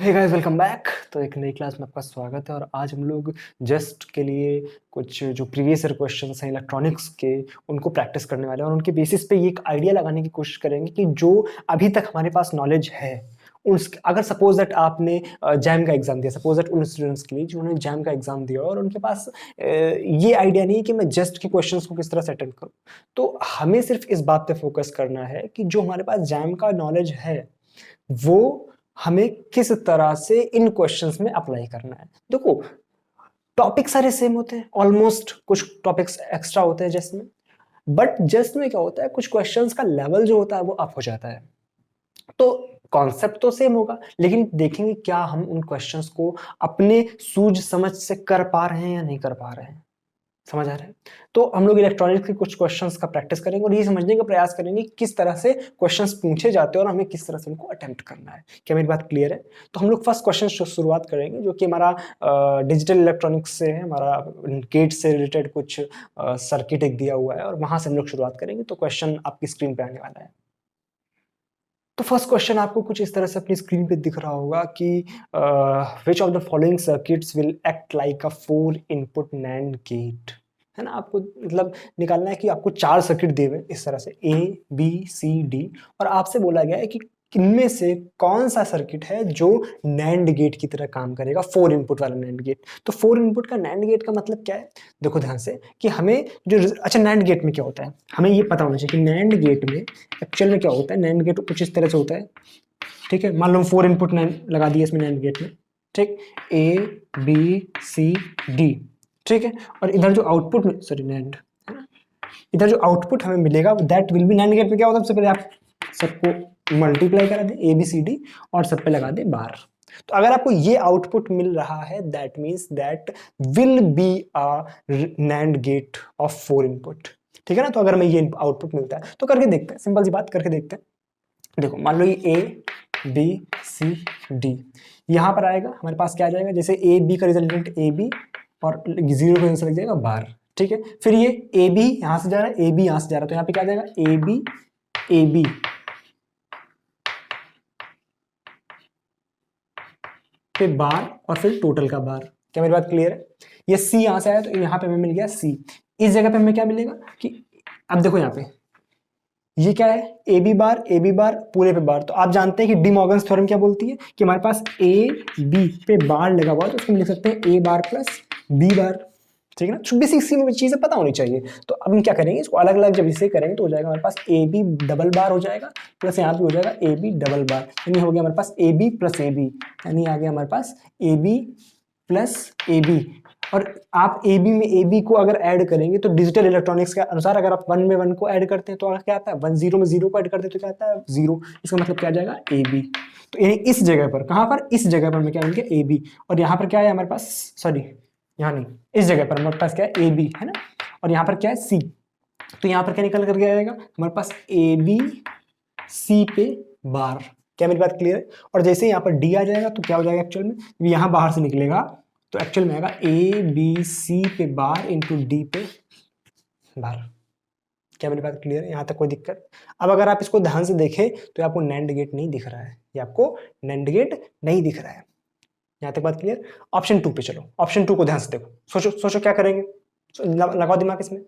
Hey guys, welcome back. तो एक नई क्लास में आपका स्वागत है और आज हम लोग जस्ट के लिए कुछ जो प्रीवियस ईयर क्वेश्चंस हैं इलेक्ट्रॉनिक्स के उनको प्रैक्टिस करने वाले हैं और उनके बेसिस पे ये एक आइडिया लगाने की कोशिश करेंगे कि जो अभी तक हमारे पास नॉलेज है उस अगर सपोज दैट आपने जैम का एग्जाम दिया, सपोज दैट उन स्टूडेंट्स के लिए जिन्होंने जैम का एग्जाम दिया और उनके पास ये आइडिया नहीं है कि मैं जस्ट के क्वेश्चंस को किस तरह से अटेंड करूँ, तो हमें सिर्फ इस बात पे फोकस करना है कि जो हमारे पास जैम का नॉलेज है वो हमें किस तरह से इन क्वेश्चंस में अप्लाई करना है। देखो, टॉपिक सारे सेम होते हैं ऑलमोस्ट, कुछ टॉपिक्स एक्स्ट्रा होते हैं जस्ट में, बट जस्ट में क्या होता है, कुछ क्वेश्चंस का लेवल जो होता है वो अप हो जाता है। तो कॉन्सेप्ट तो सेम होगा, लेकिन देखेंगे क्या हम उन क्वेश्चंस को अपने सूझ समझ से कर पा रहे हैं या नहीं कर पा रहे हैं। समझ आ रहा है? तो हम लोग इलेक्ट्रॉनिक्स के कुछ क्वेश्चंस का प्रैक्टिस करेंगे और ये समझने का प्रयास करेंगे किस तरह से क्वेश्चंस पूछे जाते हैं और हमें किस तरह से उनको अटेम्प्ट करना है। क्या मेरी बात क्लियर है? तो हम लोग फर्स्ट क्वेश्चन से शुरुआत करेंगे, जो कि हमारा डिजिटल इलेक्ट्रॉनिक्स से है, हमारा गेट से रिलेटेड कुछ सर्किट एक दिया हुआ है और वहां से हम लोग शुरुआत करेंगे। तो क्वेश्चन आपकी स्क्रीन पे आने वाला है। तो फर्स्ट क्वेश्चन आपको कुछ इस तरह से अपनी स्क्रीन पे दिख रहा होगा कि which of the following circuits will act like a 4 input NAND gate. है ना, आपको मतलब निकालना है कि आपको 4 सर्किट दिए हुए इस तरह से A B C D और आपसे बोला गया है कि इनमें से कौन सा सर्किट है जो नैंड गेट की तरह काम करेगा, 4 इनपुट वाला नैंड गेट। तो 4 इनपुट का नैंड गेट का मतलब क्या है? देखो ध्यान से कि हमें जो अच्छा नैंड गेट में क्या होता है, हमें ये पता होना चाहिए कि नैंड गेट में एक्चुअल में क्या होता है। नैंड गेट कुछ इस तरह से होता है, ठीक है। मान लो 4 इनपुट नैंड लगा दिए इसमें नैंड गेट में, ठीक, A B C D, ठीक है। और इधर जो आउटपुट में सॉरी नैंड है ना, इधर जो आउटपुट हमें मिलेगा that will be NAND gate में क्या होता है, सबसे पहले आप सबको मल्टीप्लाई करा दें A B C D और सब पे लगा दें बार। तो अगर आपको ये आउटपुट मिल रहा है that means that will be a NAND gate of 4 input, ठीक है ना। तो अगर हमें ये आउटपुट मिलता है तो करके देखते हैं, सिंपल सी बात करके देखते हैं। देखो मान लो ये A B C D, यहां पर आएगा हमारे पास क्या आ जाएगा, जैसे A B का रिजल्टेंट A B और 0 का आंसर लग जाएगा बार, ठीक है। फिर ये A B यहां से जा रहा है, A B यहां से जा रहा है, तो यहां पे क्या आ जाएगा A B पे बार और फिर टोटल का बार। क्या मेरी बात क्लियर है? ये C यहां से आया तो यहां पे हमें मिल गया C। इस जगह पे हमें क्या मिलेगा कि अब देखो यहाँ पे ये क्या है, AB बार पूरे पे बार। तो आप जानते हैं कि डी मॉर्गन्स थ्योरम क्या बोलती है कि हमारे पास AB पे बार लगा हुआ है तो उसको हम लिख सकते हैं A बार प्लस B बार, ठीक है ना। तो बेसिक सी में चीजें पता होनी चाहिए। तो अब हम क्या करेंगे, इसको अलग अलग जब इसे करेंगे तो हो जाएगा हमारे पास AB डबल बार हो जाएगा प्लस यहाँ पे हो जाएगा AB डबल बार, यानी हो गया हमारे पास AB प्लस AB, यानी आ गया हमारे पास AB प्लस AB। और आप AB में AB को अगर ऐड करेंगे तो डिजिटल इलेक्ट्रॉनिक्स के अनुसार अगर आप 1 में 1 को ऐड करते हैं तो क्या आता है, 1 0 में 0 को ऐड करते हैं तो क्या आता है 0। इसका मतलब क्या आ जाएगा AB। तो यानी इस जगह पर, कहां पर, इस जगह पर हमें क्या मिल गया AB। और यहाँ पर क्या है हमारे पास, सॉरी यहाँ नहीं, इस जगह पर हमारे पास क्या है AB है ना, और यहाँ पर क्या है C। तो यहाँ पर क्या निकल कर आएगा हमारे पास AB C पे बार। क्या मेरी बात क्लियर है? और जैसे यहाँ पर D आ जाएगा तो क्या हो जाएगा एक्चुअल में, यहाँ बाहर से निकलेगा तो एक्चुअल में आएगा ABC पे बार इंटू D पे बार। क्या मेरी बात क्लियर है? यहाँ तक कोई दिक्कत? अब अगर आप इसको ध्यान से देखें तो आपको नैंड गेट नहीं दिख रहा है, ये आपको नैंड गेट नहीं दिख रहा है। यहाँ तक बात क्लियर? ऑप्शन 2 पे चलो, ऑप्शन 2 को ध्यान से देखो, सोचो सोचो क्या करेंगे, लगाओ दिमाग इसमें।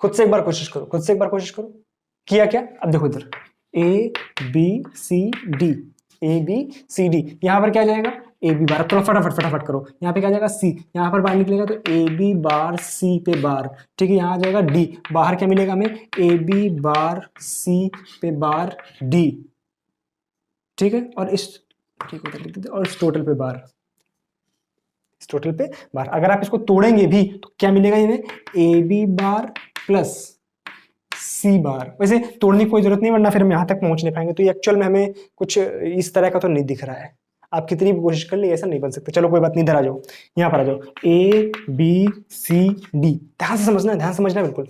खुद से एक बार कोशिश करो, खुद से एक बार कोशिश करो। किया क्या? अब देखो इधर ABCD, ABCD, यहां पर क्या जाएगा AB बार। करो फटाफट फटाफट करो, यहाँ पे क्या जाएगा C, यहाँ पर बाहर निकलेगा तो AB बार C पे बार, ठीक है। यहाँ आ जाएगा D, बाहर क्या मिलेगा हमें AB बार C पे बार D, ठीक है। और इस, ठीक है, लिख देते और इस टोटल पे बार, इस टोटल पे बार। अगर आप इसको तोड़ेंगे भी तो क्या मिलेगा हमें AB बार प्लस C बार। वैसे तोड़ने की कोई जरूरत नहीं वरना फिर हम यहाँ तक पहुंच नहीं पाएंगे। तो ये एक्चुअल में हमें कुछ इस तरह का तो नहीं दिख रहा है, आप कितनी भी कोशिश कर ली ऐसा नहीं बन सकता। चलो कोई बात नहीं, इधर आ जाओ, यहाँ पर आ जाओ ABCD। ध्यान से समझना, ध्यान से समझना बिल्कुल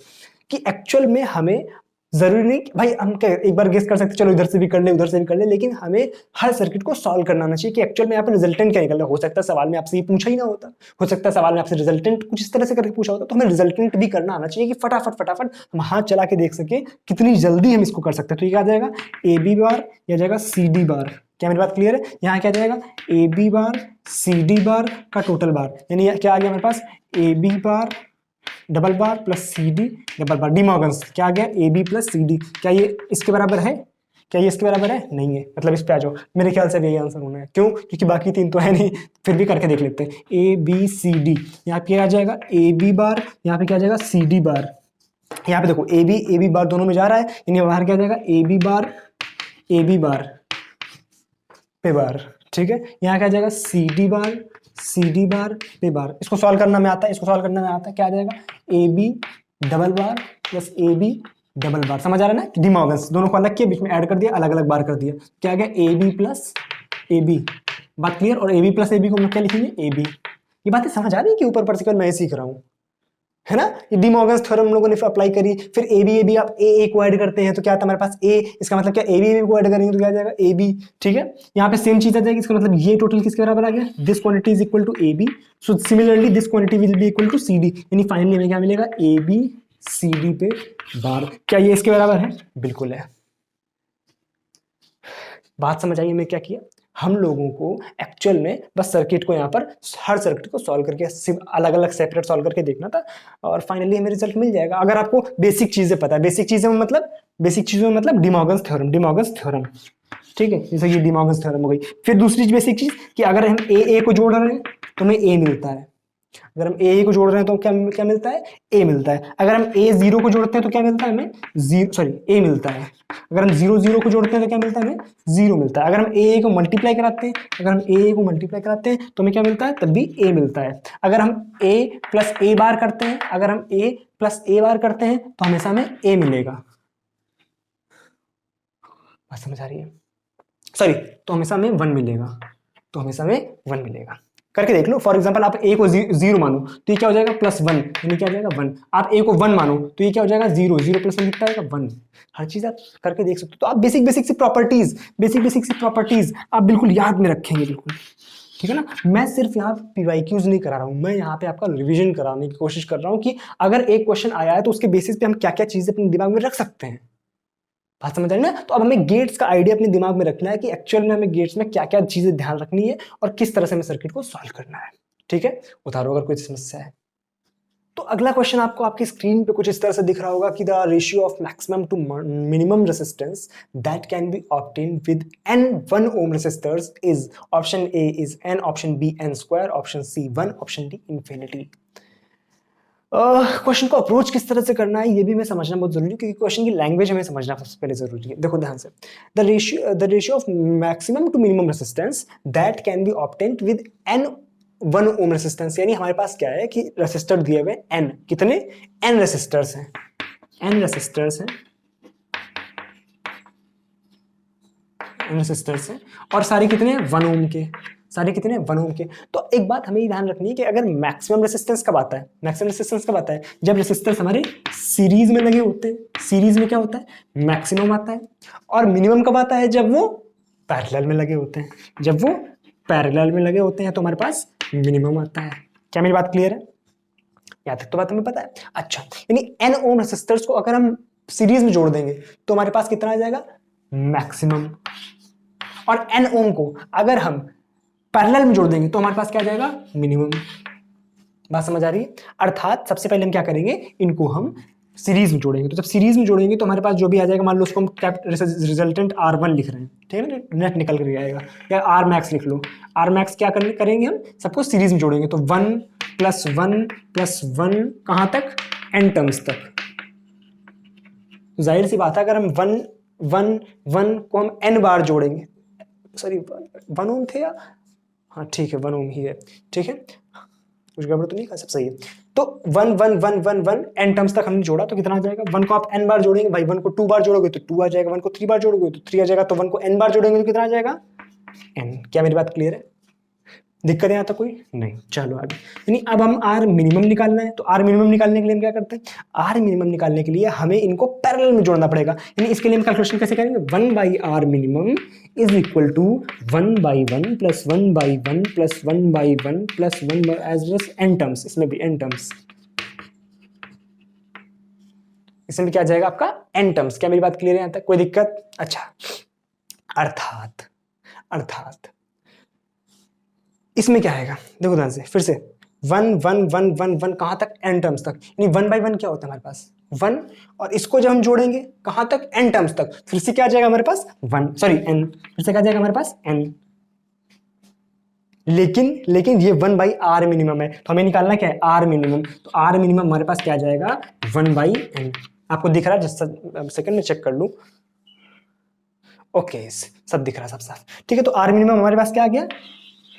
कि एक्चुअल में हमें जरूरी नहीं कि भाई हम क्या एक बार गेस कर सकते चलो इधर से भी कर ले उधर से भी कर ले, लेकिन हमें हर सर्किट को सॉल्व करना आना चाहिए कि एक्चुअल में यहाँ पे रिजल्टेंट क्या निकलना। हो सकता है सवाल में आपसे ये पूछा ही ना होता, हो सकता है सवाल में आपसे रिजल्टेंट कुछ इस तरह से करके पूछा होता, तो हमें रिजल्टेंट भी करना आना चाहिए कि फटाफट फटाफट हम हाथ चला के देख सके कितनी जल्दी हम इसको कर सकते हैं। तो ये क्या आ जाएगा ए बी बार, या जाएगा सी डी बार। क्या मेरी बात क्लियर है? यहाँ क्या जाएगा A B bar C D बार का टोटल बार, यानी क्या आ गया मेरे पास A B bar double bar plus C D double bar. De Morgan's क्या आ गया A B plus C D. क्या ये इसके बराबर है? क्या ये इसके बराबर है? नहीं है। मतलब इस पे आ जाओ, मेरे ख्याल से यही आंसर होना है। क्यों? क्योंकि बाकी तीन तो है नहीं, फिर भी करके देख लेते हैं। ए बी सी डी, यहाँ पे आ जाएगा ए बी बार, यहाँ पे क्या आ जाएगा सी डी बार। यहाँ पे देखो ए बी बार दोनों में जा रहा है, यानी बाहर क्या आ जाएगा ए बी बार पे बार। ठीक है, यहाँ क्या आ जाएगा सी डी बार पे बार। इसको सॉल्व करना में आता है, इसको सॉल्व करना में आता है। क्या आ जाएगा A B double bar plus A B double bar. समझ आ रहा है ना? डी मॉर्गन्स दोनों को अलग किया, बीच में ऐड कर दिया, अलग अलग बार कर दिया। क्या आ गया A B plus A B. बात क्लियर? और A B plus A B को हम लोग क्या लिखेंगे ए बी। ये बातें समझ आ रही है कि ऊपर पर मैं सीख रहा हूँ, है ना? ये डी मॉर्गन्स थ्योरम हम लोगों ने अप्लाई करी। फिर ए बी आप ए को ऐड करते हैं तो क्या आता है हमारे पास ए। इसका मतलब क्या ए बी को ऐड करेंगे तो क्या आ जाएगा ए बी। ठीक है, यहाँ पे सेम चीज आ जाएगी। इसका मतलब ये टोटल किसके बराबर आ गया? This quantity is equal to A B, so similarly this quantity will be equal to C D. यानी फाइनली हमें क्या मिलेगा ए बी सी डी पे बार। क्या ये इसके बराबर है? बिल्कुल है। बात समझ आई? मैं क्या किया, हम लोगों को एक्चुअल में बस सर्किट को यहाँ पर हर सर्किट को सॉल्व करके सिर्फ अलग अलग सेपरेट सॉल्व करके देखना था, और फाइनली हमें रिजल्ट मिल जाएगा। अगर आपको बेसिक चीजें पता है, बेसिक चीजों में मतलब डी मॉर्गन्स थ्योरम। ठीक है, जैसे ये डी मॉर्गन्स थ्योरम हो गई। फिर दूसरी बेसिक चीज कि अगर हम ए को जोड़ रहे हैं तो हमें ए मिलता है। अगर हम ए को जोड़ रहे हैं तो क्या क्या मिलता है? ए मिलता है। अगर हम ए जीरो को जोड़ते हैं तो क्या मिलता है हमें? ए मिलता है। अगर हम जीरो जीरो को जोड़ते हैं तो क्या मिलता है हमें? जीरो मिलता है। अगर हम ए को मल्टीप्लाई कराते हैं तो हमें क्या मिलता है? तब भी ए मिलता है। अगर हम ए प्लस ए बार करते हैं तो हमेशा हमें ए मिलेगा। बात समझ आ रही है? तो हमेशा हमें वन मिलेगा। करके देख लो। फॉर एग्जांपल आप ए को जीरो मानो तो ये क्या हो जाएगा प्लस वन, यानी क्या हो जाएगा वन। आप ए को वन मानो तो ये क्या हो जाएगा जीरो, जीरो प्लस वन कितना आएगा वन। हर चीज आप करके देख सकते हो। तो आप बेसिक सी प्रॉपर्टीज आप बिल्कुल याद में रखेंगे, बिल्कुल ठीक है ना। मैं सिर्फ यहाँ पीवाईक्यूज नहीं करा रहा हूँ, मैं यहाँ पे आपका रिविजन कराने की कोशिश कर रहा हूँ कि अगर एक क्वेश्चन आया है तो उसके बेसिस पे हम क्या क्या चीजें अपने दिमाग में रख सकते हैं। बात समझ आ रही है ना? तो अब हमें गेट्स का आइडिया अपने दिमाग में रखना है कि एक्चुअल में हमें गेट्स में क्या क्या चीजें ध्यान रखनी है और किस तरह से हमें सर्किट को सॉल्व करना है। ठीक है, उतारो अगर कोई समस्या है तो। अगला क्वेश्चन आपको आपकी स्क्रीन पे कुछ इस तरह से दिख रहा होगा कि the ratio of maximum to minimum resistance that can be obtain with n 1 ohm resistors is, option A is n, option B n square, option C 1, option D infinity. Question को अप्रोच किस तरह से करना है ये भी मैं समझना बहुत जरूरी है, क्योंकि क्वेश्चन की लैंग्वेज हमें समझना सबसे पहले जरूरी है। देखो ध्यान से, the ratio of maximum to minimum resistance that can be obtained with n 1 ohm resistance, यानी हमारे पास क्या है कि रेसिस्टर दिए हुए n, कितने n रेसिस्टर्स हैं, n रेसिस्टर्स हैं और सारे कितने 1 ओम के, सारे कितने 1 ओम के। तो एक बात हमें ध्यान रखनी है कि अगर मैक्सिमम रेसिस्टेंस कब आता है, जब रेसिस्टर्स हमारे सीरीज में लगे होते हैं। सीरीज में क्या होता है? मैक्सिमम आता है। और मिनिमम कब आता है? जब वो पैरेलल में लगे होते हैं। तो हमारे पास मिनिमम आता है। क्या मेरी बात क्लियर है? यहाँ तक तो बात हमें पता है। अच्छा, यानी n ओम रेसिस्टर्स को अगर हम सीरीज में जोड़ देंगे तो हमारे पास कितना आ जाएगा? मैक्सिमम। और n ओम को अगर हम पैरेलल में जोड़ देंगे तो हमारे पास क्या आ जाएगा? मिनिमम। बात समझ आ रही है? अर्थात सबसे पहले हम क्या करेंगे, इनको हम सीरीज में जोड़ेंगे। तो जब सीरीज में जोड़ेंगे तो हमारे पास जो भी आ जाएगा, मान लो उसको हम रिजल्टेंट R1 लिख रहे हैं, ठीक है ना, नेट निकल कर आएगा, या R मैक्स लिख लो। R मैक्स क्या करेंगे हम, सबको सीरीज में जोड़ेंगे तो 1 + 1 + 1 कहां तक? n टर्म्स तक। जाहिर सी बात है अगर हम 1 को हम n बार जोड़ेंगे, सॉरी 1 ओम थे या, हाँ ठीक है 1 ओम ही है, ठीक है, कुछ गड़बड़ तो नहीं कहा, सब सही है। तो 1 1 1 1 1 n टर्म्स तक हमने जोड़ा तो कितना आ जाएगा? 1 को आप n बार जोड़ेंगे भाई, 1 को 2 बार जोड़ोगे तो 2 आ जाएगा, 1 को 3 बार जोड़ोगे तो 3 आ जाएगा, तो 1 को n बार जोड़ेंगे तो कितना आ जाएगा? n। क्या मेरी बात क्लियर है? दिक्कत है यहाँ तक कोई नहीं? चलो आगे। यानी अब हम आर मिनिमम निकालना है, तो आर मिनिमम निकालने के लिए हम क्या करते हैं, आर मिनिमम निकालने के लिए हमें इनको पैरेलल में जोड़ना पड़ेगा। यानी इसके लिए हम कैलकुलेशन कैसे करेंगे, 1/r minimum is equal to 1/1 plus 1/1 plus 1/1 plus 1 as well n terms, इसमें भी एन टर्म्स, इसमें क्या जाएगा आपका एन टर्म्स। क्या मेरी बात क्लियर है यहाँ तक, कोई दिक्कत? अच्छा, अर्थात इसमें क्या आएगा, देखो ध्यान से फिर से 1 1 1 1 1 कहां तक, एन टर्म्स तक। यानी 1/1 क्या होता है हमारे पास 1, और इसको जब हम जोड़ेंगे कहां तक, एन टर्म्स तक, फिर से क्या आ जाएगा हमारे पास 1, सॉरी एन, फिर से क्या आ जाएगा हमारे पास एन। लेकिन ये 1/r मिनिमम है, तो हमें निकालना क्या है, r मिनिमम। तो r मिनिमम हमारे पास क्या आ जाएगा 1/n। आपको दिख रहा है, जस्ट सेकंड में चेक कर लूं। ओके, सब दिख रहा है, सब साफ, ठीक है। तो r मिनिमम हमारे पास क्या आ गया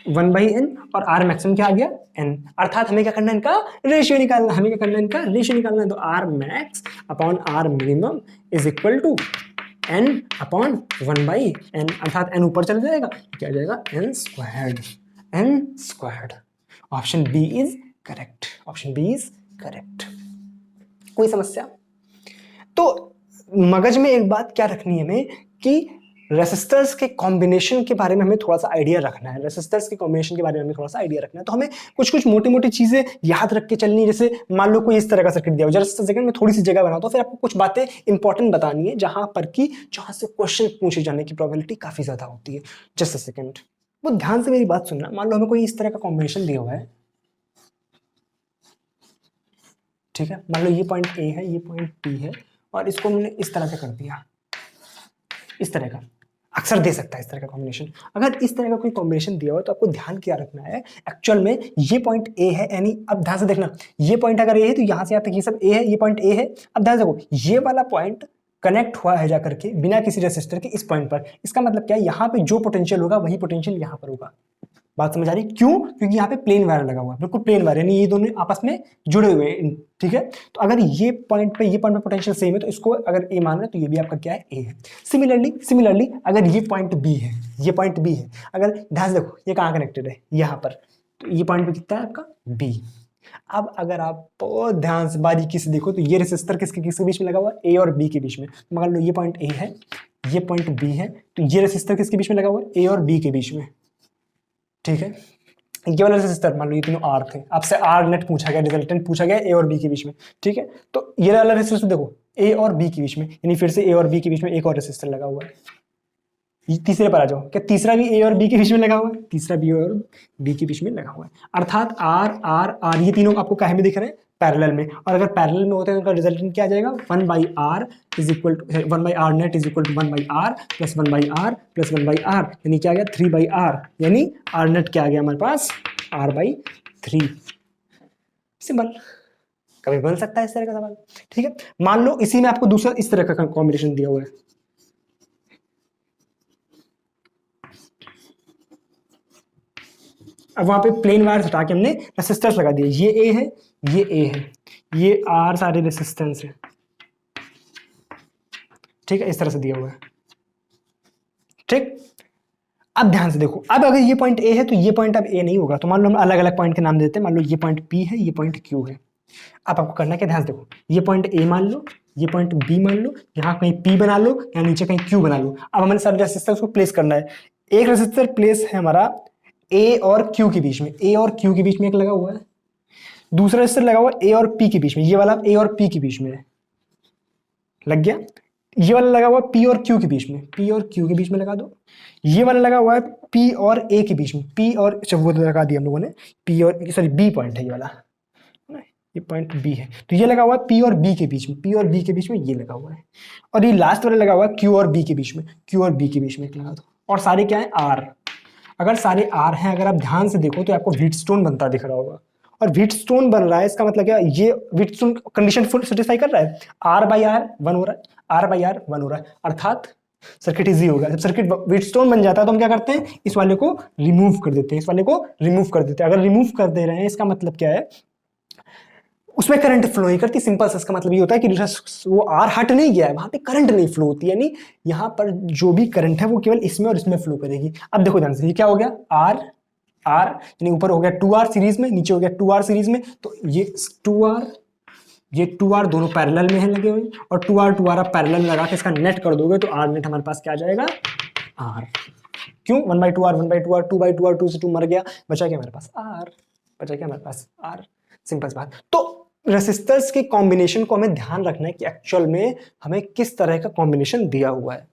1/n, और r मैक्सिमम क्या आ गया n। अर्थात हमें क्या करना है, इनका रेशियो निकालना, हमें क्या करना है, इनका रेशियो निकालना है। तो r max upon r minimum is equal to n upon 1/n, अर्थात n ऊपर चल जाएगा, क्या आ जाएगा n squared. Option B is correct, option B is correct. कोई समस्या? तो मगज में एक बात क्या रखनी है हमें कि रेसिस्टर्स के कॉम्बिनेशन के बारे में हमें थोड़ा सा आइडिया रखना है, रेसिस्टर्स के कॉम्बिनेशन के बारे में हमें थोड़ा सा आइडिया रखना है। तो हमें कुछ मोटी मोटी चीजें याद रख के चलनी है। जैसे मान लो कोई इस तरह का सर्किट दिया हो, जस्ट सेकंड में थोड़ी सी जगह बनाता हूं, फिर आपको कुछ बातें इंपॉर्टेंट बतानी है जहां से क्वेश्चन पूछे जाने की प्रोबेबिलिटी काफी ज्यादा होती है। जस्ट सेकंड, वो ध्यान से मेरी बात सुनना। मान लो हमें कोई इस तरह का कॉम्बिनेशन दिया हुआ है, ठीक है। मान लो ये पॉइंट ए है, ये पॉइंट बी है, और इसको मैंने इस तरह से कर दिया, इस तरह का अक्सर दे सकता है इस तरह का कॉम्बिनेशन। अगर इस तरह का कोई कॉम्बिनेशन दिया हो तो आपको ध्यान क्या रखना है, एक्चुअल में ये पॉइंट ए है, यानी अब ध्यान से देखना, ये पॉइंट अगर ए है तो यहां से यहाँ तक ये सब ए है, ये पॉइंट ए है। अब ध्यान से देखो, ये वाला पॉइंट कनेक्ट हुआ है जाकर के बिना किसी रेसिस्टर के इस पॉइंट पर। इसका मतलब क्या है, यहाँ पे जो पोटेंशियल होगा वही पोटेंशियल यहाँ पर होगा। बात समझ आ रही? क्यों? क्योंकि यहाँ पे प्लेन वायर लगा हुआ है, बिल्कुल प्लेन वायर, यानी ये दोनों आपस में जुड़े हुए हैं, ठीक है। तो अगर ये पॉइंट पे पोटेंशियल सेम है, तो इसको अगर ए मान रहे तो ये भी आपका क्या है, ए है। सिमिलरली अगर ये पॉइंट बी है, ये पॉइंट बी है, अगर ध्यान से देखो ये कहाँ कनेक्टेड है, यहाँ पर, तो ये पॉइंट पे कितना है आपका बी। अब अगर आप बहुत ध्यान से बारीकी से देखो तो ये रेसिस्टर किसके बीच में लगा हुआ है, ए और बी के बीच में। मान लो ये पॉइंट ए है, ये पॉइंट बी है, तो ये रेसिस्टर किसके बीच में लगा हुआ है, ए और बी के बीच में, ठीक है। ये वाला रेसिस्टर मान लो ये तीनों आर थे, आपसे आर नेट पूछा गया, रिजल्टेंट पूछा गया ए और बी के बीच में, ठीक है। तो ये वाला रेसिस्टर देखो ए और बी के बीच में, यानी फिर से ए और बी के बीच में एक और रेसिस्टर लगा हुआ है। तीसरे पर आ जाओ, क्या तीसरा भी ए और बी के बीच में लगा हुआ है, तीसरा बी और बी के बीच में लगा हुआ है। अर्थात आर आर आर ये तीनों आपको काहे में दिख रहे हैं, पैरेलल में। और अगर पैरेलल में होते हैं तो उनका रिजल्टेंट क्या आ जाएगा, 1/r is equal to 1/r net is equal to 1/r plus 1/r plus 1/r, यानी क्या आ गया 3/r, यानी r नेट क्या आ गया हमारे पास r/3। सिंपल, कभी बन सकता है इस तरह का सवाल, ठीक है। मान लो इसी में आपको दूसरा इस तरह का कॉम्बिनेशन दिया हुआ है, अब वहां पे प्लेन वायर हटा के हमने रेसिस्टर्स लगा दिए, ये ए है, ये ए है, ये आर सारे रेसिस्टेंस है, ठीक है, इस तरह से दिया हुआ है, ठीक। अब ध्यान से देखो, अब अगर ये पॉइंट ए है तो ये पॉइंट अब ए नहीं होगा, तो मान लो हम अलग अलग पॉइंट के नाम देते हैं। मान लो ये पॉइंट पी है, ये पॉइंट क्यू है। अब आपको करना क्या, ध्यान से देखो, ये पॉइंट ए मान लो, ये पॉइंट बी मान लो, यहाँ कहीं पी बना लो, यहाँ नीचे कहीं क्यू बना लो। अब हमें सारे रेसिस्टर्स को प्लेस करना है। एक रेसिस्टर प्लेस है हमारा ए और क्यू के बीच में, ए और क्यू के बीच में एक लगा हुआ है, दूसरा रेसिस्टर लगा हुआ है ए और पी के बीच में, ये वाला ए और पी के बीच में लग गया। ये वाला लगा हुआ है पी और क्यू के बीच में, पी और क्यू के बीच में लगा दो। ये वाला लगा हुआ है पी और ए के बीच में, पी और अच्छा वो लगा दिया हम लोगों ने, पी और सॉरी बी पॉइंट है ये वाला, ये पॉइंट बी है, तो ये लगा हुआ है पी और बी के बीच में, पी और बी के बीच में ये लगा हुआ है। और ये लास्ट वाला लगा हुआ है क्यू और बी के बीच में, क्यू और बी के बीच में एक लगा दो। और सारे क्या है, आर। अगर सारे आर हैं, अगर आप ध्यान से देखो तो आपको व्हीटस्टोन बनता दिख रहा होगा, और व्हीटस्टोन बन रहा है, इसका मतलब क्या, ये व्हीटस्टोन कंडीशन फुल सेटिस्फाई कर रहा है, r/r 1 हो रहा है, r/r 1 हो रहा है, अर्थात सर्किट इजी होगा। जब सर्किट व्हीटस्टोन बन जाता है तो हम क्या करते हैं, इस वाले को रिमूव कर देते हैं, इस वाले को रिमूव कर देते हैं। अगर रिमूव कर दे रहे हैं इसका मतलब क्या है, उसमें करंट फ्लो नहीं करती, सिंपल सा। इसका मतलब ये होता है कि वो आर हट नहीं गया है, वहां पे करंट नहीं फ्लो होती, यानी यहाँ पर जो भी करंट है वो केवल इसमें और इसमें फ्लो करेगी। अब देखो ध्यान से, ये क्या हो गया, आर आर, यानी ऊपर हो गया 2R सीरीज में, नीचे हो गया 2R सीरीज में, तो ये 2R, ये 2R दोनों पैरेलल में है लगे हुए, और 2R आप पैरेलल में लगा के इसका नेट कर दोगे तो R नेट हमारे पास क्या आ जाएगा, R। क्यों 1/2R 1/2R 2/2R, 2 से 2 मर गया, बचा क्या हमारे पास R, बचा क्या हमारे पास R। सिंपल सी बात। तो रेसिस्टर्स के कॉम्बिनेशन को हमें ध्यान रखना है कि एक्चुअल में हमें किस तरह का कॉम्बिनेशन दिया हुआ है।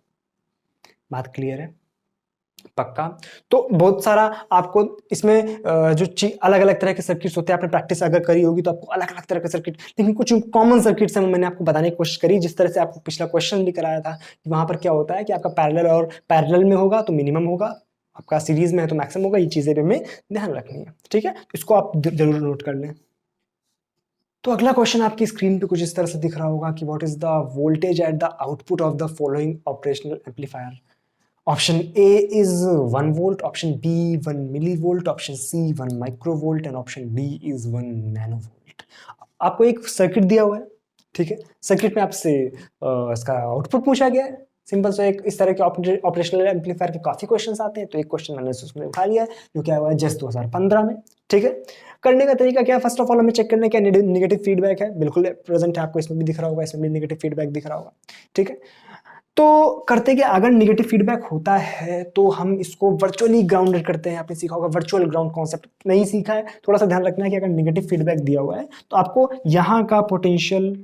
बात क्लियर है? पक्का। तो बहुत सारा आपको इसमें जो अलग अलग तरह के सर्किट्स होते हैं, आपने प्रैक्टिस अगर करी होगी तो आपको अलग अलग तरह के सर्किट, लेकिन कुछ कॉमन सर्किट्स हैं मैंने आपको बताने की कोशिश करी, जिस तरह से आपको पिछला क्वेश्चन भी कराया था कि वहां पर क्या होता है कि आपका पैरेलल और पैरेलल में होगा तो मिनिमम होगा, आपका सीरीज में है तो मैक्सिमम होगा। ये चीजें भी हमें ध्यान रखनी है, ठीक है, इसको आप जरूर नोट कर लें। तो अगला क्वेश्चन आपकी स्क्रीन पे कुछ इस तरह से दिख रहा होगा कि what is the voltage at the output of the following operational amplifier. Option A is 1 volt, option B 1 millivolt, option C 1 microvolt and option D is 1 nanovolt। आपको एक सर्किट दिया हुआ है, ठीक है, सर्किट में आपसे इसका आउटपुट पूछा गया है। सिंपल सा एक इस तरह के ऑपरेशनल एम्पलीफायर के काफी क्वेश्चंस आते हैं, तो एक क्वेश्चन मैंने उसमें उठा लिया है जो क्या हुआ है जस्ट 2015 में, ठीक है। करने का तरीका क्या है, फर्स्ट ऑफ ऑल हमें चेक करना है क्या नेगेटिव फीडबैक है, बिल्कुल प्रेजेंट है, आपको इसमें भी दिख रहा होगा, इसमें भी नेगेटिव फीडबैक दिख रहा होगा, ठीक है। तो करते कि अगर नेगेटिव फीडबैक होता है तो हम इसको वर्चुअली ग्राउंडेड करते हैं। आपने सीखा होगा वर्चुअल ग्राउंड कॉन्सेप्ट, नहीं सीखा है थोड़ा सा ध्यान रखना है कि अगर नेगेटिव फीडबैक दिया हुआ है तो आपको यहाँ का पोटेंशियल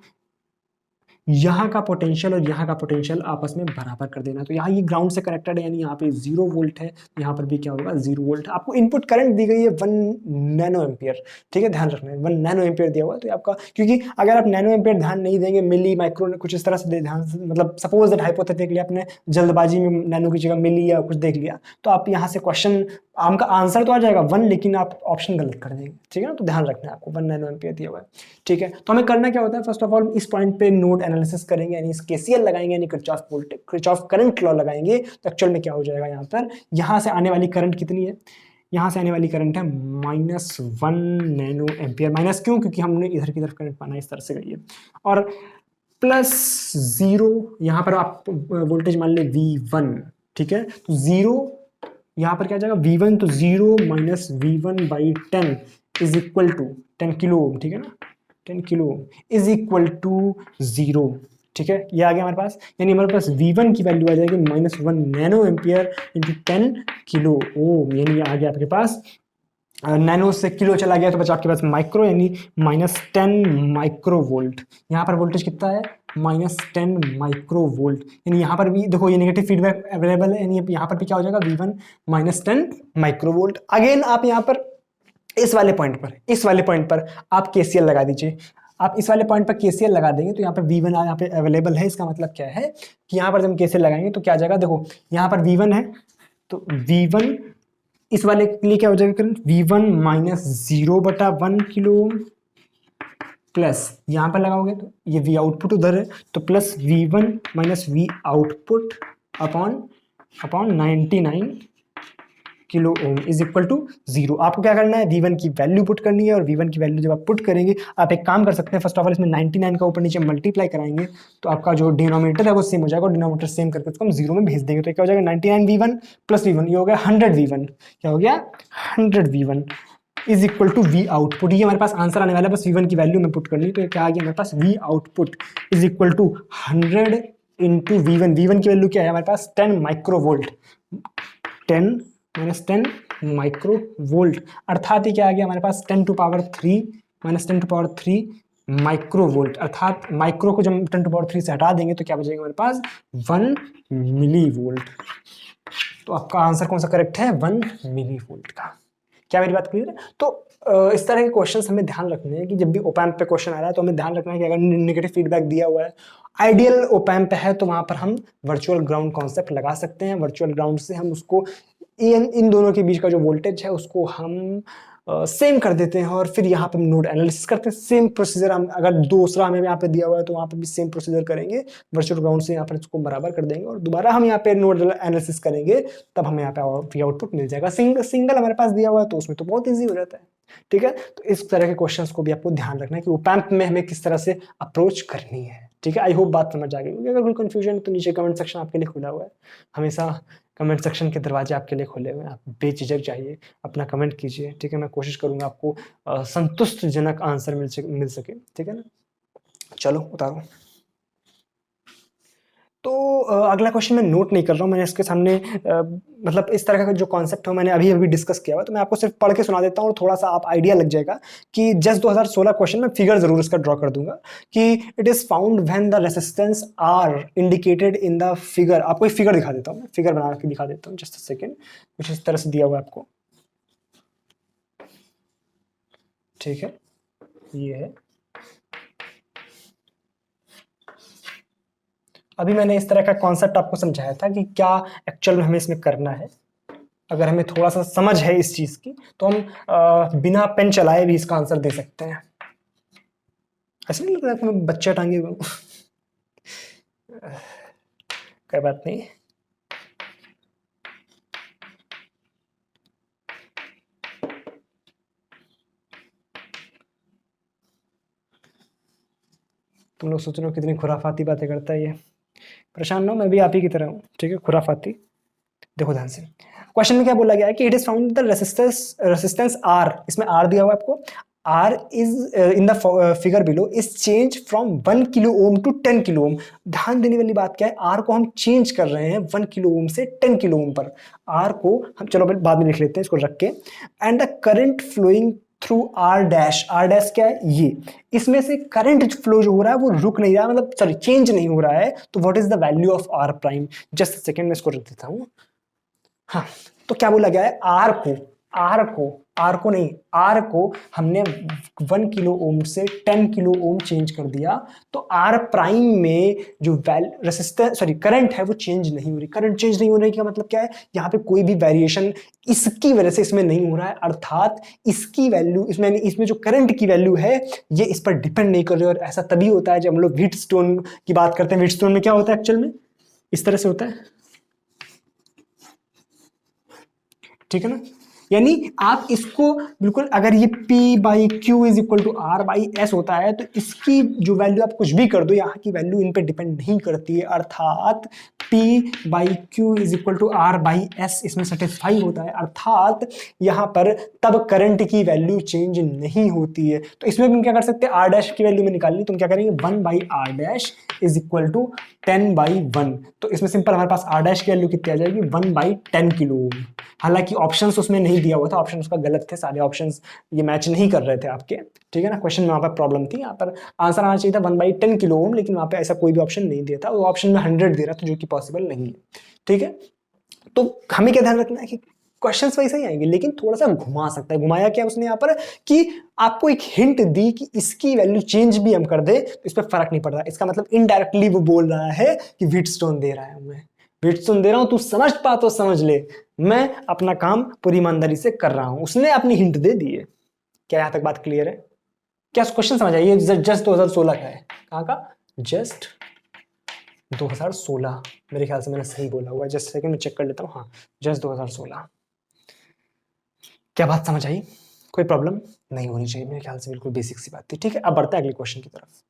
और यहाँ का पोटेंशियल आपस में बराबर कर देना। तो यहाँ ये ग्राउंड से कनेक्टेड है, यानी यहाँ पे 0 वोल्ट है, यहाँ पर भी क्या होगा 0 वोल्ट। आपको इनपुट करंट दी गई है 1 नैनो एम्पियर, ठीक है, ध्यान रखना है 1 नैनो एम्पियर दिया हुआ है। तो आपका, क्योंकि अगर आप नैनो एम्पियर ध्यान नहीं देंगे, मिली माइक्रो कुछ इस तरह से ध्यान, मतलब सपोज दैट हाइपोथेटिकली आपने जल्दबाजी में नैनो की जगह मिली या कुछ देख लिया, तो आप यहाँ से क्वेश्चन आपका आंसर तो आ जाएगा 1, लेकिन आप ऑप्शन गलत कर देंगे, ठीक है ना। तो ध्यान रखना है आपको 1 नैनो एम्पियर दिया हुआ है, ठीक है। तो हमें करना क्या होता है, फर्स्ट ऑफ ऑल इस पॉइंट पे नोड एनालिसिस करेंगे, यानी केसीएल लगाएंगे, यानी किरचॉफ करंट लॉ लगाएंगे। तो एक्चुअल में क्या हो जाएगा, यहाँ पर यहाँ से आने वाली करंट कितनी है, यहाँ से आने वाली करंट है -1 नैनो एम्पियर। माइनस क्यों, क्योंकि हमने इधर की तरफ करंट पाना इस तरह से गई है, और +0 यहाँ पर आप वोल्टेज मान ले V1, ठीक है। तो 0 यहाँ पर क्या आ जाएगा V1, तो 0 - V1/10 is equal to 10 kilo ohm, ठीक है ना, 10 kilo ohm is equal to 0, ठीक है। ये आ गया हमारे पास, यानी हमारे पास V1 की वैल्यू आ जाएगी -1 नैनो एम्पियर इंटू 10 किलो ओम, यानी आ गया आपके पास नैनो से किलो चला गया तो बचा आपके पास माइक्रो, यानी -10 माइक्रो वोल्ट। यहाँ पर वोल्टेज कितना है -10 माइक्रो वोल्ट, यानी यहाँ पर भी देखो ये नेगेटिव फीडबैक अवेलेबल है, यानी यहाँ पर भी क्या हो जाएगा V1 -10 माइक्रो वोल्ट। अगेन आप यहाँ पर इस वाले पॉइंट पर आप केसीएल लगा दीजिए। आप इस वाले पॉइंट पर केसीएल लगा देंगे तो यहाँ पर V1 यहाँ पे अवेलेबल है। इसका मतलब क्या है कि यहाँ पर जब हम केसीएल लगाएंगे तो क्या आ जाएगा, देखो यहाँ पर V1 है, तो V1 इस वाले के लिए क्या हो जाएगा करंट, V1 -0/1 किलो प्लस यहाँ पर लगाओगे तो ये V आउटपुट उधर है, तो plus V1 - V output upon 99 kilo ohm is equal to 0। आपको क्या करना है, V1 की वैल्यू पुट करनी है, और V1 की वैल्यू जब आप पुट करेंगे, आप एक काम कर सकते हैं, फर्स्ट ऑफ ऑल इसमें 99 का ऊपर नीचे मल्टीप्लाई कराएंगे तो आपका जो डिनोमिनेटर है वो सेम हो जाएगा, और डिनोमिनेटर सेम करके उसको हम 0 में भेज देंगे। तो क्या हो जाएगा 99 V1 प्लस V1, ये हो गया 100 V1, क्या हो गया 100 V1 is equal to V output. ये हमारे पास आंसर आने वाला है, बस V1 की वैल्यू में पुट करनी। तो क्या आ गया हमारे पास, V output is equal to 100 into V1। V1 की वैल्यू क्या है हमारे पास 10 माइक्रो वोल्ट, 10 - 10 माइक्रो वोल्ट, अर्थात ये क्या आ गया हमारे पास 10 to power 3 -10 to power 3 micro volt, अर्थात माइक्रो को जब 10 टू पावर 3 से हटा देंगे तो क्या बचेगा हमारे पास 1 मिली वोल्ट। तो आपका आंसर कौन सा करेक्ट है, 1 मिली वोल्ट का। क्या मेरी बात क्लियर है? तो इस तरह के क्वेश्चंस हमें ध्यान रखने हैं कि जब भी ओपैम्प पे क्वेश्चन आ रहा है तो हमें ध्यान रखना है कि अगर नेगेटिव फीडबैक दिया हुआ है, आइडियल ओपैम्प है, तो वहां पर हम वर्चुअल ग्राउंड कॉन्सेप्ट लगा सकते हैं। वर्चुअल ग्राउंड से हम उसको इन दोनों के बीच का जो वोल्टेज है उसको हम सेम कर देते हैं, और फिर यहाँ पे हम नोड एनालिसिस करते हैं। सेम प्रोसीजर हम अगर दूसरा हमें यहाँ पे दिया हुआ है तो वहाँ पे भी सेम प्रोसीजर करेंगे, वर्चुअल ग्राउंड से यहाँ पर इसको बराबर कर देंगे, और दोबारा हम यहाँ पे नोड एनालिसिस करेंगे, तब हमें यहाँ पे आउटपुट मिल जाएगा। सिंगल हमारे पास दिया हुआ है तो उसमें तो बहुत ईजी हो जाता है। ठीक है। तो इस तरह के क्वेश्चंस को भी आपको ध्यान रखना है कि ओपैम्प में हमें किस तरह से अप्रोच करनी है। ठीक है, आई होप बात समझ आ गई होगी। अगर कोई कंफ्यूजन है तो नीचे कमेंट सेक्शन आपके लिए खुला हुआ है, हमेशा कमेंट सेक्शन के दरवाजे आपके लिए खुले हुए हैं, आप बेझिझक जाइए, अपना कमेंट कीजिए। ठीक है, मैं कोशिश करूंगा आपको संतुष्टजनक आंसर मिल सके। ठीक है ना, चलो उतारो। तो अगला क्वेश्चन मैं नोट नहीं कर रहा हूँ, मैंने इसके सामने मतलब इस तरह का जो कॉन्सेप्ट है मैंने अभी अभी डिस्कस किया हुआ, तो मैं आपको सिर्फ पढ़ के सुना देता हूँ और थोड़ा सा आप आइडिया लग जाएगा कि जस्ट 2016 क्वेश्चन में फिगर जरूर इसका ड्रॉ कर दूंगा कि it is found when the resistance are indicated in the figure. आपको एक फिगर दिखा देता हूँ, मैं फिगर बना के दिखा देता हूँ, जस्ट अ सेकेंड। कुछ इस तरह से दिया हुआ है आपको, ठीक है, ये है। अभी मैंने इस तरह का कॉन्सेप्ट आपको समझाया था कि क्या एक्चुअल में हमें इसमें करना है। अगर हमें थोड़ा सा समझ है इस चीज की तो हम बिना पेन चलाए भी इसका आंसर दे सकते हैं। ऐसा नहीं लगता कि मैं बच्चा टांगे हुए हूं? कोई बात नहीं। तुम लोग सोच रहे हो कितनी खुराफाती बातें करता है ये। परेशान ना हो, मैं भी आप ही की तरह हूँ। ठीक है, खुराफाती। देखो ध्यान से, क्वेश्चन में क्या बोला गया है कि it is found the resistance R, इसमें आर दिया हुआ है आपको। R is in the figure below is change from 1 kilo ohm to 10 kilo ohm. ध्यान देने वाली बात क्या है, आर को हम चेंज कर रहे हैं 1 किलो ओम से 10 किलो ओम पर। आर को हम चलो बाद में लिख लेते हैं इसको रख के। And the current flowing through R dash क्या है ये, इसमें से करंट फ्लो जो हो रहा है वो रुक नहीं रहा है, मतलब सॉरी चेंज नहीं हो रहा है। तो what is the value of R prime? Just second में इसको रख देता हूं। हाँ, तो क्या बोला गया है, आर को नहीं, आर को हमने 1 किलो ओम से 10 किलो ओम चेंज कर दिया। तो आर प्राइम में जो रेसिस्टेंस सॉरी करंट है वो चेंज नहीं हो रही। करंट चेंज नहीं होने का मतलब क्या है, यहाँ पे कोई भी वेरिएशन इसकी वजह से इसमें नहीं हो रहा है, अर्थात इसकी वैल्यू इसमें जो करंट की वैल्यू है ये इस पर डिपेंड नहीं कर रही। और ऐसा तभी होता है जब हम लोग व्हीटस्टोन की बात करते हैं। व्हीटस्टोन में क्या होता है एक्चुअल में, इस तरह से होता है। ठीक है ना, यानी आप इसको बिल्कुल, अगर ये P by Q is equal to R by S होता है तो इसकी जो वैल्यू आप कुछ भी कर दो, यहाँ की वैल्यू इन पे डिपेंड नहीं करती है। अर्थात P by Q is equal to R by S इसमें सेटिस्फाई होता है, अर्थात यहाँ पर तब करंट की वैल्यू चेंज नहीं होती है। तो इसमें तुम क्या कर सकते हैं, आर डैश की वैल्यू में निकालनी, तुम क्या करेंगे 1 by R dash is equal to 10 by 1। तो इसमें सिंपल हमारे पास आर डैश की वैल्यू कितनी आ जाएगी, 1 बाई 10 किलो ओम। हालांकि ऑप्शंस उसमें नहीं दिया हुआ था, ऑप्शन उसका गलत थे, सारे ऑप्शंस ये मैच नहीं कर रहे थे आपके। ठीक है ना, क्वेश्चन में वहां पर प्रॉब्लम थी, यहाँ पर आंसर आना चाहिए था 1 बाई 10 किलो ओम, लेकिन वहां पे ऐसा कोई भी ऑप्शन नहीं दिया था, वो ऑप्शन में 100 दे रहा था जो कि पॉसिबल नहीं है। ठीक है, तो हमें क्या ध्यान रखना है कि क्वेश्चंस वैसे ही आएंगे लेकिन थोड़ा सा घुमा सकता है। घुमाया क्या उसने यहाँ पर कि आपको एक हिंट दी कि इसकी वैल्यू चेंज भी हम कर दे तो इस पर फर्क नहीं पड़ रहा। इसका मतलब इनडायरेक्टली वो बोल रहा है कि व्हीटस्टोन दे रहा है, मैं व्हीटस्टोन दे रहा हूं, तू समझ पा तो समझ ले, मैं अपना काम पूरी ईमानदारी से कर रहा हूं। उसने अपनी हिंट दे दी है। क्या यहां तक बात क्लियर है? क्या क्वेश्चन समझ आइए? जस्ट 2016 का है, कहां का, जस्ट 2016, मेरे ख्याल से मैंने सही बोला हुआ है। जस्ट सेकंड में चेक कर लेता हूँ, हाँ जस्ट 2016। क्या बात समझ आई? कोई प्रॉब्लम नहीं होनी चाहिए मेरे ख्याल से, बिल्कुल बेसिक सी बात थी। ठीक है, अब बढ़ते हैं अगले क्वेश्चन की तरफ।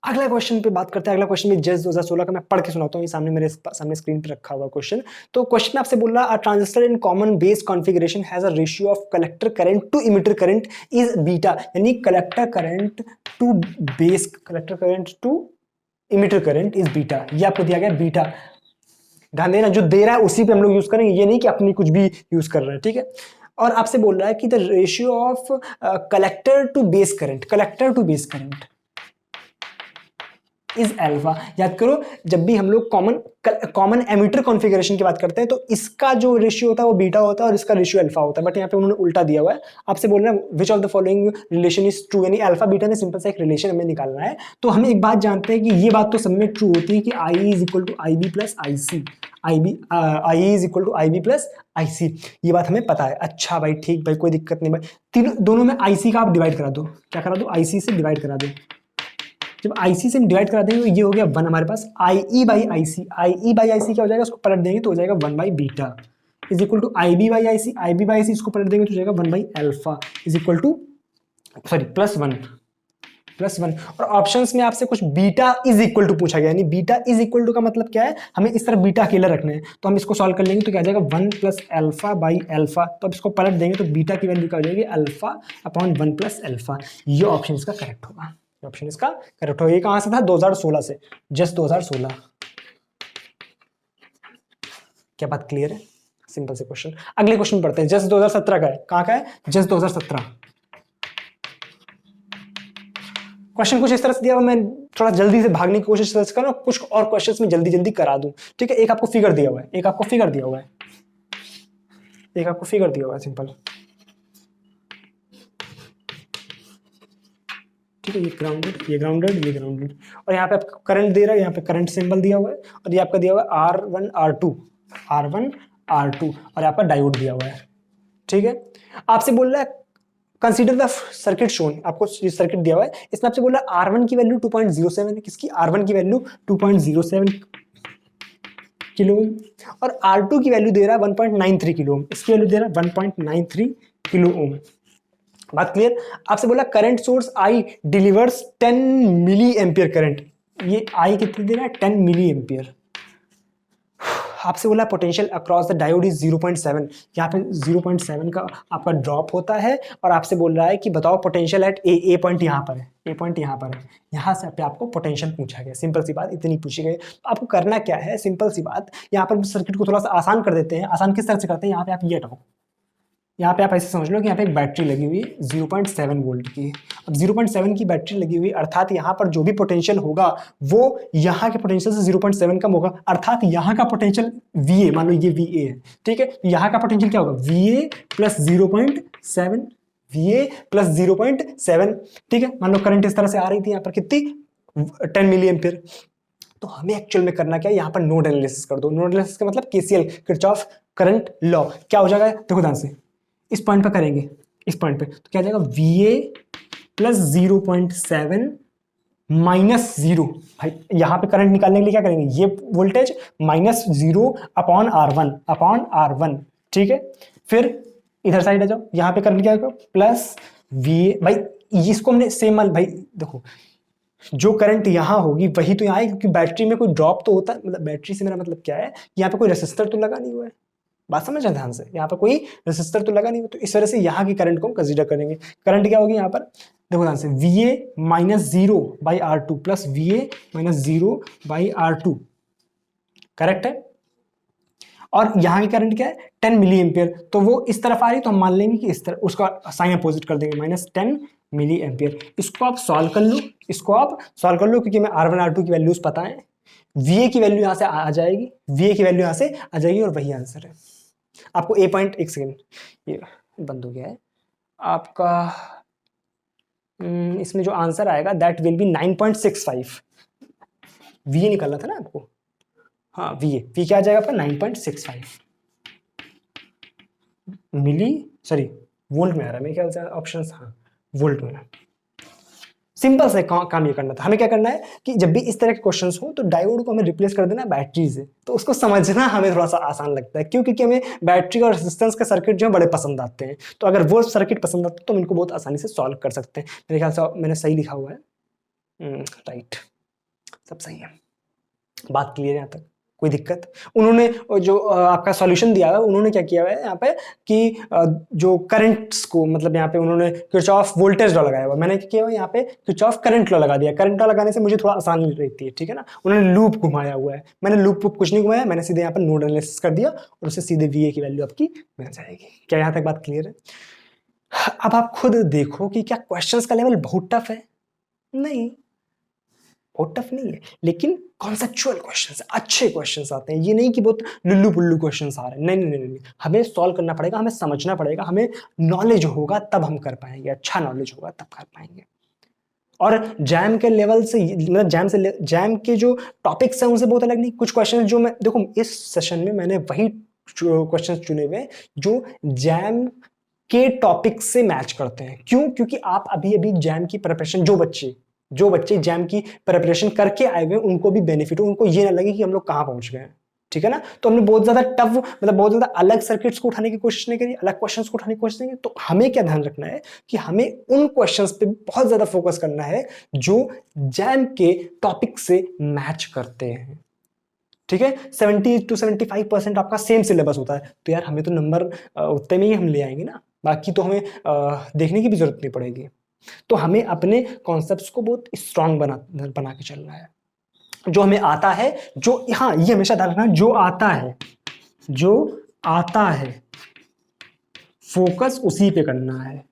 अगला क्वेश्चन पे बात करते हैं। अगला क्वेश्चन भी जस्ट 2016 का मैं पढ़ के सुनाता हूँ, ये सामने मेरे सामने स्क्रीन पे रखा हुआ क्वेश्चन। तो क्वेश्चन आपसे बोल रहा है, a transistor in common base configuration has a ratio of collector current to emitter current is beta, यानी collector current to emitter current is beta. ये आपको दिया गया बीटा। ध्यान देना, जो दे रहा है उसी पे हम लोग यूज करेंगे, ये नहीं कि अपनी कुछ भी यूज कर रहे हैं। ठीक है, और आपसे बोल रहा है कि the ratio of collector to base current is alpha. याद करो, जब भी हम लोग कॉमन एमिटर कॉन्फ़िगरेशन की बात करते हैं तो इसका जो रेशियो होता है वो बीटा होता है और इसका रेशियो अल्फा होता है, बट यहाँ पे उन्होंने उल्टा दिया हुआ है। आपसे बोल रहे हैं विच of the following relation is true, यानी अल्फा बीटा में सिंपल सा एक रिलेशन हमें निकालना है। तो हम एक बात जानते हैं कि ये बात तो सब में ट्रू होती है कि I is equal to I B plus I C, I is equal to I B plus I C, ये बात हमें पता है। अच्छा भाई, ठीक भाई, कोई दिक्कत नहीं भाई। तीनों दोनों में आईसी का आप डिवाइड करा दो, क्या करा दो, आईसी से डिवाइड करा दो। जब आईसी से हम डिवाइड करा देंगे तो ये हो गया 1 हमारे पास, आई ई बाई आई सी क्या हो जाएगा, उसको पलट देंगे तो हो जाएगा 1 by beta. Is equal to I B by I C, I B by C इसको पलट देंगे तो जाएगा 1 by alpha is equal to sorry +1 और ऑप्शंस में आपसे कुछ बीटा इज इक्वल टू पूछा गया, यानी बीटा इज इक्वल टू का मतलब क्या है, हमें इस तरफ बीटा अकेला रखना है, तो हम इसको सॉल्व कर लेंगे तो क्या जाएगा 1 प्लस अल्फा बाई अल्फा, तो अब इसको पलट देंगे तो बीटा की वैल्यू क्या हो जाएगी अल्फा अपॉन 1 प्लस अल्फा। ये ऑप्शन इसका करेक्ट होगा, ऑप्शन इसका करेक्ट होगा। ये कहां से था 2016 से, जस्ट 2016। क्या बात क्लियर है? सिंपल से क्वेश्चन। अगले क्वेश्चन पढ़ते हैं, जस्ट 2017 का है, कहां का है जस्ट 2017। क्वेश्चन कुछ इस तरह से दिया हुआ, मैं थोड़ा जल्दी से भागने की कोशिश कर रहा हूं, कुछ और क्वेश्चंस में जल्दी जल्दी करा दूं, ठीक है। एक आपको फिगर दिया हुआ है, एक आपको फिगर दिया हुआ है, एक आपको फिगर दिया हुआ है सिंपल, ठीक है। ये ग्राउंडेड, ये ग्राउंडेड, ये ग्राउंडेड, और यहाँ पे आपको करंट दे रहा है, यहाँ पे करंट सिंबल दिया हुआ है, और ये आपका दिया हुआ है R1 R2 और आपका डायोड दिया हुआ है, ठीक है। आपसे बोल रहा है कंसीडर द सर्किट शोन, आपको सर्किट दिया हुआ है, इसमें आपसे बोल रहा है R1 की वैल्यू 2.07 है, किसकी R1 की वैल्यू 2.07 किलो ओम, और R2 की वैल्यू दे रहा है 1.93 किलो ओम, इसकी वैल्यू दे रहा है 1.93 किलो ओम। बात क्लियर? आपसे बोला current source I delivers 10 milli ampere current, ये I कितने दे रहा है 10 मिली एम्पियर। आपसे बोला potential across the diode is 0.7, यहाँ पे 0.7 का आपका ड्रॉप होता है, और आपसे बोल रहा है कि बताओ पोटेंशियल एट ए पॉइंट यहाँ पर है, ए पॉइंट यहाँ पर है, यहाँ से पे आपको पोटेंशियल पूछा गया। सिंपल सी बात इतनी पूछी गई, तो आपको करना क्या है, सिंपल सी बात, यहाँ पर सर्किट को थोड़ा सा आसान कर देते हैं। आसान किस तरह से करते हैं, यहाँ पे आप ये हटाओ, यहाँ पे आप ऐसे समझ लो कि यहाँ पे एक बैटरी लगी हुई है 0.7 वोल्ट की। अब 0.7 की बैटरी लगी हुई, अर्थात यहाँ पर जो भी पोटेंशियल होगा वो यहाँ के पोटेंशियल से 0.7 कम होगा, अर्थात यहाँ का पोटेंशियल VA, मान लो ये VA है, ठीक है, तो यहाँ का पोटेंशियल क्या होगा VA प्लस 0.7, VA प्लस 0.7, ठीक है। मान लो करंट इस तरह से आ रही थी यहाँ पर कितनी 10 मिली एम्पियर, तो हमें एक्चुअल में करना क्या है, यहाँ पर नोड एनालिसिस कर दो। नोड एनालिसिस का मतलब KCL, किरचॉफ करंट लॉ। क्या हो जाएगा, देखो ध्यान से, इस पॉइंट पे करेंगे, इस पॉइंट पे तो क्या जाएगा VA प्लस 0.7 माइनस 0, भाई यहाँ पे करंट निकालने के लिए क्या करेंगे, ये वोल्टेज माइनस 0 अपॉन R1, ठीक है। फिर इधर साइड आ जाओ, यहाँ पे करंट क्या होगा प्लस VA, भाई इसको हमने सेम मान, भाई देखो जो करंट यहाँ होगी वही तो यहाँ आएगी, क्योंकि बैटरी में कोई ड्रॉप तो होता है, मतलब बैटरी से मेरा मतलब क्या है, यहाँ पे कोई रेसिस्टर तो लगा नहीं हुआ है, बात समझ रहे ध्यान से, यहाँ पर कोई रेसिस्टर तो लगा नहीं, तो इस तरह से यहाँ की करंट को हम कंसीडर करेंगे। करंट क्या होगी यहाँ पर, देखो ध्यान से, VA minus 0 by R2 plus VA minus 0 by R2, correct है। और यहाँ की करंट क्या है 10 मिली एम्पियर, तो वो इस तरफ आ रही, तो हम मान लेंगे कि इस तरफ, उसका साइन अपोजिट कर देंगे, माइनस 10 मिली एम्पियर। इसको आप सॉल्व कर लो, इसको आप सॉल्व कर लो, क्योंकि हमें R1 R2 की वैल्यूज पता है, VA की वैल्यू यहाँ से आ जाएगी, VA की वैल्यू यहाँ से आ जाएगी, और वही आंसर है आपको। A पॉइंट, एक सेकेंड ये बंद हो गया है आपका, इसमें जो आंसर आएगा दैट विल बी 9.65, VA निकालना था ना आपको, हाँ VA क्या आ जाएगा आपका 9.65 मिली, सॉरी वोल्ट में आ रहा है मेरे ख्याल से ऑप्शन, हाँ वोल्ट में। सिंपल से काम ये करना था, हमें क्या करना है कि जब भी इस तरह के क्वेश्चंस हो तो डायोड को हमें रिप्लेस कर देना बैटरी से, तो उसको समझना हमें थोड़ा सा आसान लगता है, क्यों, क्योंकि हमें बैटरी और रेजिस्टेंस के सर्किट जो है बड़े पसंद आते हैं, तो अगर वो सर्किट पसंद आते हैं तो हम इनको बहुत आसानी से सॉल्व कर सकते हैं। मेरे ख्याल से मैंने सही लिखा हुआ है, राइट, सब सही है। बात क्लियर है यहाँ तक, कोई दिक्कत? उन्होंने जो आपका सॉल्यूशन दिया है, उन्होंने क्या किया है यहाँ पे कि जो करंट्स को, मतलब यहाँ पे उन्होंने किरचॉफ वोल्टेज लॉ लगाया हुआ, मैंने क्या किया हुआ यहाँ पे किरचॉफ करंट लॉ लगा दिया। करंट लॉ लगाने से मुझे थोड़ा आसानी रहती है, ठीक है ना। उन्होंने लूप घुमाया हुआ है, मैंने लूप कुछ नहीं घुमाया, मैंने सीधे यहाँ पर नोड एनालिसिस कर दिया और उससे सीधे VA की वैल्यू आपकी मिल जाएगी। क्या यहाँ तक बात क्लियर है? अब आप खुद देखो कि क्या क्वेश्चंस का लेवल बहुत टफ है? नहीं, बहुत टफ नहीं है, लेकिन कॉन्सेप्चुअल क्वेश्चंस, अच्छे क्वेश्चंस आते हैं। ये नहीं कि बहुत लुल्लू पुल्लू क्वेश्चंस आ रहे हैं, नहीं, हमें सॉल्व करना पड़ेगा, हमें समझना पड़ेगा, हमें नॉलेज होगा तब हम कर पाएंगे, अच्छा नॉलेज होगा तब कर पाएंगे। और जैम के लेवल से, मतलब जैम के जो टॉपिक्स हैं उनसे बहुत अलग नहीं। कुछ क्वेश्चन जो मैं, देखो इस सेशन में मैंने वही क्वेश्चन चुने हुए जो जैम के टॉपिक से मैच करते हैं। क्यों? क्योंकि आप अभी जैम की प्रिपरेशन, जो बच्चे जैम की प्रिपरेशन करके आए हुए उनको भी बेनिफिट हो, उनको ये ना लगे कि हम लोग कहाँ पहुंच गए हैं। ठीक है ना। तो हमने बहुत ज्यादा टफ, मतलब बहुत ज्यादा अलग सर्किट्स को उठाने की कोशिश नहीं करी, अलग क्वेश्चंस को उठाने की कोशिश नहीं की। तो हमें क्या ध्यान रखना है कि हमें उन क्वेश्चंस पे बहुत ज्यादा फोकस करना है जो जैम के टॉपिक से मैच करते हैं। ठीक है, 70 to 75% आपका सेम सिलेबस होता है, तो यार हमें तो नंबर उतने में ही हम ले आएंगे ना, बाकी तो हमें देखने की भी जरूरत नहीं पड़ेगी। तो हमें अपने कॉन्सेप्ट्स को बहुत स्ट्रांग बना के चलना है। जो हमें आता है, जो, हाँ ये हमेशा ध्यान रखना, जो आता है, जो आता है फोकस उसी पे करना है,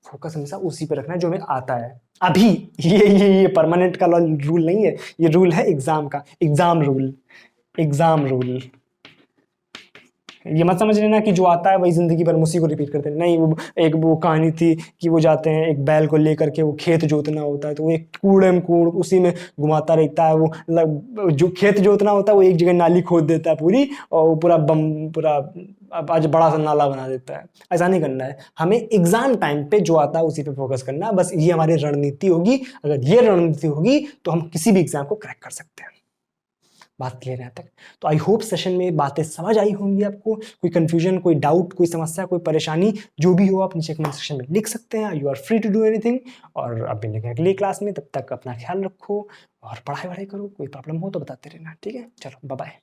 फोकस हमेशा उसी पे रखना है जो हमें आता है। अभी ये परमानेंट का रूल नहीं है, ये रूल है एग्जाम का, एग्जाम रूल, एग्जाम रूल। ये मत समझ लेना कि जो आता है वही जिंदगी भर उसी को रिपीट करते हैं, नहीं। वो एक वो कहानी थी कि वो जाते हैं एक बैल को लेकर के, वो खेत जोतना होता है, तो वो एक कूड़े में कूड़ उसी में घुमाता रहता है। वो जो खेत जोतना होता है वो एक जगह नाली खोद देता है पूरी, और वो पूरा पूरा आज बड़ा सा नाला बना देता है। ऐसा नहीं करना है, हमें एग्जाम टाइम पे जो आता है उसी पे फोकस करना है, बस ये हमारी रणनीति होगी। अगर ये रणनीति होगी तो हम किसी भी एग्जाम को क्रैक कर सकते हैं। बात क्लियर है तक? तो आई होप सेशन में बातें समझ आई होंगी आपको। कोई कंफ्यूजन, कोई डाउट, कोई समस्या, कोई परेशानी जो भी हो, आप नीचे कमेंट सेक्शन में लिख सकते हैं। You are free to do anything. और अब मिलेंगे अगली क्लास में, तब तक अपना ख्याल रखो और पढ़ाई वढ़ाई करो। कोई प्रॉब्लम हो तो बताते रहना, ठीक है? चलो बाय बाय।